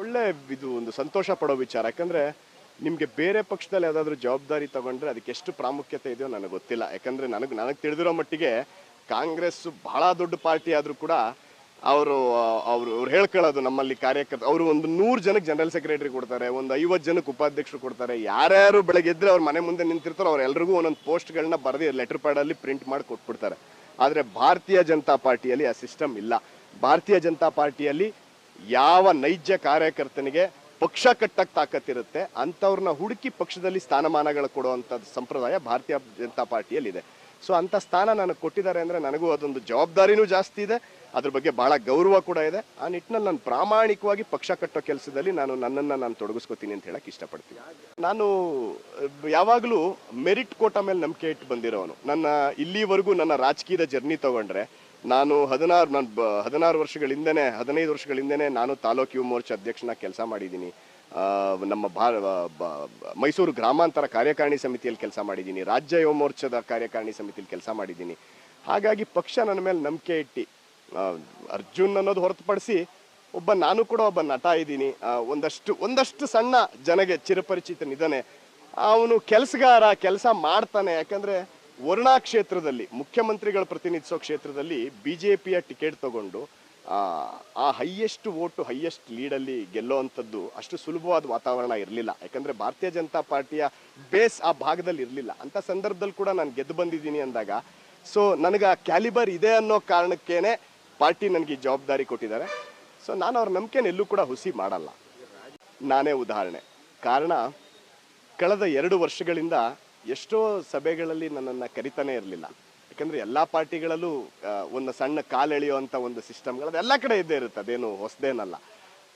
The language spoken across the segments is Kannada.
ಒಳ್ಳೆ ಇದು ಒಂದು ಸಂತೋಷ ಪಡೋ ವಿಚಾರ. ಯಾಕಂದ್ರೆ ನಿಮಗೆ ಬೇರೆ ಪಕ್ಷದಲ್ಲಿ ಯಾವುದಾದ್ರೂ ಜವಾಬ್ದಾರಿ ತಗೊಂಡ್ರೆ ಅದಕ್ಕೆ ಎಷ್ಟು ಪ್ರಾಮುಖ್ಯತೆ ಇದೆಯೋ ನನಗೆ ಗೊತ್ತಿಲ್ಲ. ಯಾಕಂದ್ರೆ ನನಗೆ ತಿಳಿದಿರೋ ಮಟ್ಟಿಗೆ ಕಾಂಗ್ರೆಸ್ ಬಹಳ ದೊಡ್ಡ ಪಾರ್ಟಿ ಆದರೂ ಕೂಡ ಅವರು ಅವರು ಅವ್ರು ಹೇಳ್ಕೊಳ್ಳೋದು ನಮ್ಮಲ್ಲಿ ಕಾರ್ಯಕರ್ತ ಅವರು ಒಂದು 100 ಜನಕ್ಕೆ ಜನರಲ್ ಸೆಕ್ರೆಟರಿ ಕೊಡ್ತಾರೆ, ಒಂದು 50 ಜನಕ್ಕೆ ಉಪಾಧ್ಯಕ್ಷರು ಕೊಡ್ತಾರೆ. ಯಾರ್ಯಾರು ಬೆಳಗ್ಗೆ ಎದ್ರೆ ಅವ್ರ ಮನೆ ಮುಂದೆ ನಿಂತಿರ್ತಾರೋ ಅವ್ರೆಲ್ರಿಗೂ ಒಂದೊಂದು ಪೋಸ್ಟ್ಗಳನ್ನ ಬರೆದು ಲೆಟರ್ ಪ್ಯಾಡಲ್ಲಿ ಪ್ರಿಂಟ್ ಮಾಡಿ ಕೊಟ್ಬಿಡ್ತಾರೆ. ಆದರೆ ಭಾರತೀಯ ಜನತಾ ಪಾರ್ಟಿಯಲ್ಲಿ ಆ ಸಿಸ್ಟಮ್ ಇಲ್ಲ. ಭಾರತೀಯ ಜನತಾ ಪಾರ್ಟಿಯಲ್ಲಿ ಯಾವ ನೈಜ ಕಾರ್ಯಕರ್ತನಿಗೆ ಪಕ್ಷ ಕಟ್ಟಕ್ಕೆ ತಾಕತ್ತಿರುತ್ತೆ ಅಂಥವ್ರನ್ನ ಹುಡುಕಿ ಪಕ್ಷದಲ್ಲಿ ಸ್ಥಾನಮಾನಗಳು ಕೊಡುವಂಥದ್ದು ಸಂಪ್ರದಾಯ ಭಾರತೀಯ ಜನತಾ ಪಾರ್ಟಿಯಲ್ಲಿದೆ. ಸೊ ಅಂಥ ಸ್ಥಾನ ನನಗೆ ಕೊಟ್ಟಿದ್ದಾರೆ ಅಂದರೆ ನನಗೂ ಅದೊಂದು ಜವಾಬ್ದಾರಿನೂ ಜಾಸ್ತಿ ಇದೆ, ಅದ್ರ ಬಗ್ಗೆ ಬಹಳ ಗೌರವ ಕೂಡ ಇದೆ. ಆ ನಿಟ್ಟಿನಲ್ಲಿ ನಾನು ಪ್ರಾಮಾಣಿಕವಾಗಿ ಪಕ್ಷ ಕಟ್ಟೋ ಕೆಲಸದಲ್ಲಿ ನನ್ನನ್ನು ತೊಡಗಿಸ್ಕೋತೀನಿ ಅಂತ ಹೇಳಕ್ಕೆ ಇಷ್ಟಪಡ್ತೀನಿ. ನಾನು ಯಾವಾಗಲೂ ಮೆರಿಟ್ ಕೋಟಾ ಮೇಲೆ ನಂಬಿಕೆ ಇಟ್ಟು ಬಂದಿರೋನು. ಇಲ್ಲಿವರೆಗೂ ನನ್ನ ರಾಜಕೀಯದ ಜರ್ನಿ ತಗೊಂಡ್ರೆ ನಾನು 15 ವರ್ಷಗಳಿಂದನೇ ನಾನು ತಾಲೂಕು ಯುವ ಮೋರ್ಚಾ ಅಧ್ಯಕ್ಷನ ಕೆಲಸ ಮಾಡಿದ್ದೀನಿ. ನಮ್ಮ ಮೈಸೂರು ಗ್ರಾಮಾಂತರ ಕಾರ್ಯಕಾರಿಣಿ ಸಮಿತಿಯಲ್ಲಿ ಕೆಲಸ ಮಾಡಿದ್ದೀನಿ, ರಾಜ್ಯ ಯುವ ಮೋರ್ಚಾದ ಕಾರ್ಯಕಾರಿಣಿ ಸಮಿತಿಯಲ್ಲಿ ಕೆಲಸ ಮಾಡಿದ್ದೀನಿ. ಹಾಗಾಗಿ ಪಕ್ಷ ನನ್ನ ಮೇಲೆ ನಂಬಿಕೆ ಇಟ್ಟು ಅರ್ಜುನ್ ಅನ್ನೋದು ಹೊರತುಪಡಿಸಿ ನಾನು ಕೂಡ ಒಬ್ಬ ನಟ ಇದ್ದೀನಿ. ಒಂದಷ್ಟು ಸಣ್ಣ ಜನಗೆ ಚಿರಪರಿಚಿತನಿದ್ದಾನೆ. ಅವನು ಕೆಲಸಗಾರ, ಕೆಲಸ ಮಾಡ್ತಾನೆ. ಯಾಕಂದ್ರೆ ವರುಣಾ ಕ್ಷೇತ್ರದಲ್ಲಿ ಮುಖ್ಯಮಂತ್ರಿಗಳ ಪ್ರತಿನಿಧಿಸೋ ಕ್ಷೇತ್ರದಲ್ಲಿ ಬಿಜೆಪಿಯ ಟಿಕೆಟ್ ತಗೊಂಡು ಆ ಹೈಯೆಸ್ಟ್ ವೋಟು ಹೈಯೆಸ್ಟ್ ಲೀಡಲ್ಲಿ ಗೆಲ್ಲೋವಂಥದ್ದು ಅಷ್ಟು ಸುಲಭವಾದ ವಾತಾವರಣ ಇರಲಿಲ್ಲ. ಯಾಕಂದರೆ ಭಾರತೀಯ ಜನತಾ ಪಾರ್ಟಿಯ ಬೇಸ್ ಆ ಭಾಗದಲ್ಲಿ ಇರಲಿಲ್ಲ. ಅಂಥ ಸಂದರ್ಭದಲ್ಲಿ ಕೂಡ ನಾನು ಗೆದ್ದು ಬಂದಿದ್ದೀನಿ ಅಂದಾಗ ಸೊ ನನಗೆ ಆ ಕ್ಯಾಲಿಬರ್ ಇದೆ ಅನ್ನೋ ಕಾರಣಕ್ಕೇನೆ ಪಾರ್ಟಿ ನನಗೆ ಈ ಜವಾಬ್ದಾರಿ ಕೊಟ್ಟಿದ್ದಾರೆ. ಸೊ ನಾನು ಅವ್ರ ನಂಬಿಕೆನ ಎಲ್ಲೂ ಕೂಡ ಹುಸಿ ಮಾಡಲ್ಲ. ನಾನೇ ಉದಾಹರಣೆ. ಕಾರಣ ಕಳೆದ 2 ವರ್ಷಗಳಿಂದ ಎಷ್ಟೋ ಸಭೆಗಳಲ್ಲಿ ನನ್ನನ್ನು ಕರಿತಾನೆ ಇರಲಿಲ್ಲ. ಯಾಕಂದರೆ ಎಲ್ಲ ಪಾರ್ಟಿಗಳಲ್ಲೂ ಒಂದು ಸಣ್ಣ ಕಾಲೆಳೆಯುವಂಥ ಒಂದು ಸಿಸ್ಟಮ್ಗಳು ಎಲ್ಲ ಕಡೆ ಇದ್ದೇ ಇರುತ್ತೆ, ಅದೇನು ಹೊಸದೇನಲ್ಲ.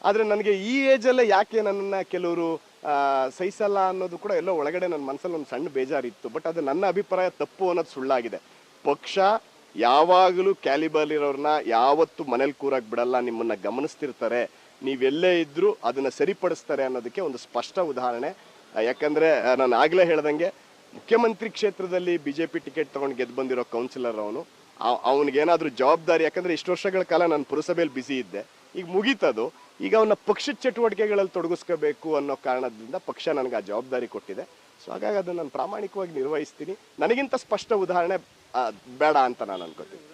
ಆದರೆ ನನಗೆ ಈ ಏಜಲ್ಲೇ ಯಾಕೆ ನನ್ನನ್ನು ಕೆಲವರು ಸಹಿಸಲ್ಲ ಅನ್ನೋದು ಕೂಡ ಎಲ್ಲೋ ಒಳಗಡೆ ನನ್ನ ಮನಸ್ಸಲ್ಲಿ ಒಂದು ಸಣ್ಣ ಬೇಜಾರಿತ್ತು. ಬಟ್ ಅದು ನನ್ನ ಅಭಿಪ್ರಾಯ ತಪ್ಪು ಅನ್ನೋದು ಸುಳ್ಳಾಗಿದೆ. ಪಕ್ಷ ಯಾವಾಗಲೂ ಕ್ಯಾಲಿಬರ್ ಇರೋರನ್ನ ಯಾವತ್ತೂ ಮನೇಲಿ ಕೂರಕ್ಕೆ ಬಿಡಲ್ಲ, ನಿಮ್ಮನ್ನು ಗಮನಿಸ್ತಿರ್ತಾರೆ, ನೀವೆಲ್ಲೇ ಇದ್ದರೂ ಅದನ್ನು ಸರಿಪಡಿಸ್ತಾರೆ ಅನ್ನೋದಕ್ಕೆ ಒಂದು ಸ್ಪಷ್ಟ ಉದಾಹರಣೆ. ಯಾಕಂದರೆ ನಾನು ಆಗಲೇ ಹೇಳ್ದಂಗೆ ಮುಖ್ಯಮಂತ್ರಿ ಕ್ಷೇತ್ರದಲ್ಲಿ ಬಿಜೆಪಿ ಟಿಕೆಟ್ ತೊಗೊಂಡು ಗೆದ್ದು ಬಂದಿರೋ ಕೌನ್ಸಿಲರ್ ಅವನಿಗೇನಾದರೂ ಜವಾಬ್ದಾರಿ, ಯಾಕಂದರೆ ಇಷ್ಟು ವರ್ಷಗಳ ಕಾಲ ನಾನು ಪುರಸಭೆಯಲ್ಲಿ ಬ್ಯುಸಿ ಇದ್ದೆ, ಈಗ ಮುಗೀತದು, ಈಗ ಅವನ ಪಕ್ಷದ ಚಟುವಟಿಕೆಗಳಲ್ಲಿ ತೊಡಗಿಸ್ಕೋಬೇಕು ಅನ್ನೋ ಕಾರಣದಿಂದ ಪಕ್ಷ ನನಗೆ ಆ ಜವಾಬ್ದಾರಿ ಕೊಟ್ಟಿದೆ. ಸೊ ಹಾಗಾಗಿ ಅದನ್ನು ನಾನು ಪ್ರಾಮಾಣಿಕವಾಗಿ ನಿರ್ವಹಿಸ್ತೀನಿ. ನನಗಿಂತ ಸ್ಪಷ್ಟ ಉದಾಹರಣೆ ಬೇಡ ಅಂತ ನಾನು ಅನ್ಕೋತೀನಿ.